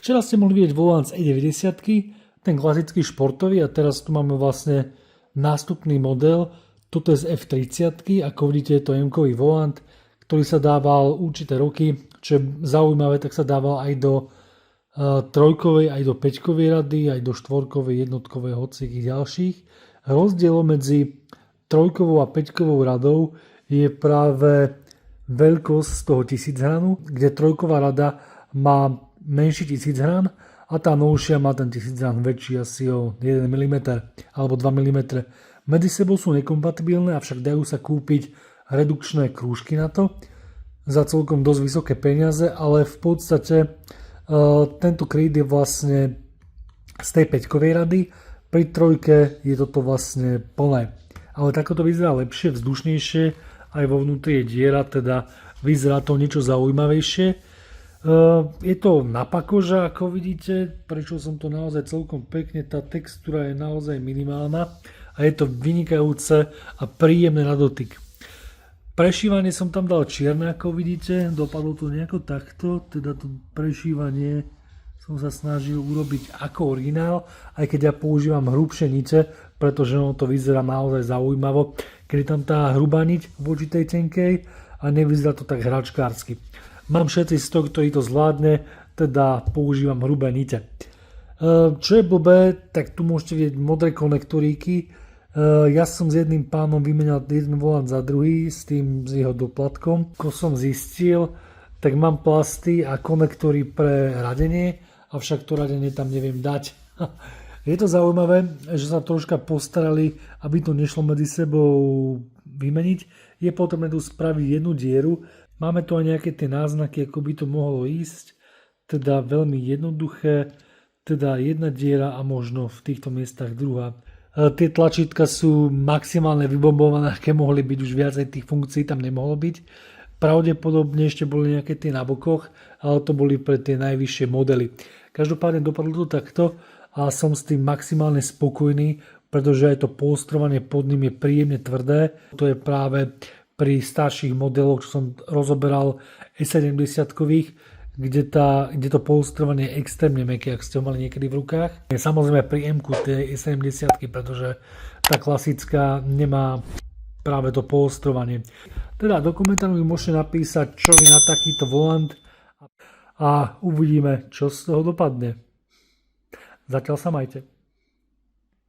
Včera ste mohli vidieť volant z E90, ten klasický športový, a teraz tu máme vlastne nástupný model. Toto je z F30, ako vidíte je to M-kový volant, ktorý sa dával určité roky, čo je zaujímavé, tak sa dával aj do trojkovej, aj do päťkovej rady, aj do štvorkovej, jednotkovej, hocikých ďalších. Rozdielom medzi trojkovou a päťkovou radou je práve veľkosť z toho 1000 hranu, kde trojková rada má menší 1000 hran a tá novšia má ten 1000 hran väčší, asi o 1 mm alebo 2 mm. Medzi sebou sú nekompatibilné, avšak dajú sa kúpiť redukčné krúžky na to za celkom dosť vysoké peniaze, ale v podstate tento kryt je vlastne z tej päťkovej rady, pri trojke je toto vlastne plné. Ale takto to vyzerá lepšie, vzdušnejšie, aj vo vnútri je diera, teda vyzerá to niečo zaujímavejšie. Je to napakoža, ako vidíte, prešiel som to naozaj celkom pekne, tá textúra je naozaj minimálna a je to vynikajúce a príjemné na dotyk. Prešívanie som tam dal čierne, ako vidíte, dopadlo to nejako takto, teda to prešívanie som sa snažil urobiť ako originál, aj keď ja používam hrubšie nite, pretože ono to vyzerá naozaj zaujímavo, keď je tam tá hrubá niť voči tej tenkej a nevyzerá to tak hračkársky. Mám všetci z toho, ktorý to zvládne, teda používam hrubé nite. Čo je blbé, tak tu môžete vidieť modré konektoríky. Ja som s jedným pánom vymenal jeden volant za druhý s jeho doplatkom. Ako som zistil, tak mám plasty a konektory pre radenie, avšak to radenie tam neviem dať. Je to zaujímavé, že sa troška postarali, aby to nešlo medzi sebou vymeniť. Je potrebné tu spraviť jednu dieru. Máme tu aj nejaké tie náznaky, ako by to mohlo ísť. Teda veľmi jednoduché, teda jedna diera a možno v týchto miestach druhá. Tie tlačítka sú maximálne vybombované, aké mohli byť, už viacej tých funkcií tam nemohlo byť. Pravdepodobne ešte boli nejaké tie na bokoch, ale to boli pre tie najvyššie modely. Každopádne dopadlo to takto a som s tým maximálne spokojný, pretože aj to polstrovanie pod ním je príjemne tvrdé. To je práve pri starších modeloch, čo som rozoberal E70-kových, kde to polstrovanie je extrémne mäkké, ak ste ho mali niekedy v rukách. Samozrejme pri M-ku tej E70, pretože tá klasická nemá práve to polstrovanie. Teda do komentárov môžete napísať, čo vy na takýto volant a uvidíme, čo z toho dopadne. Zatiaľ sa majte.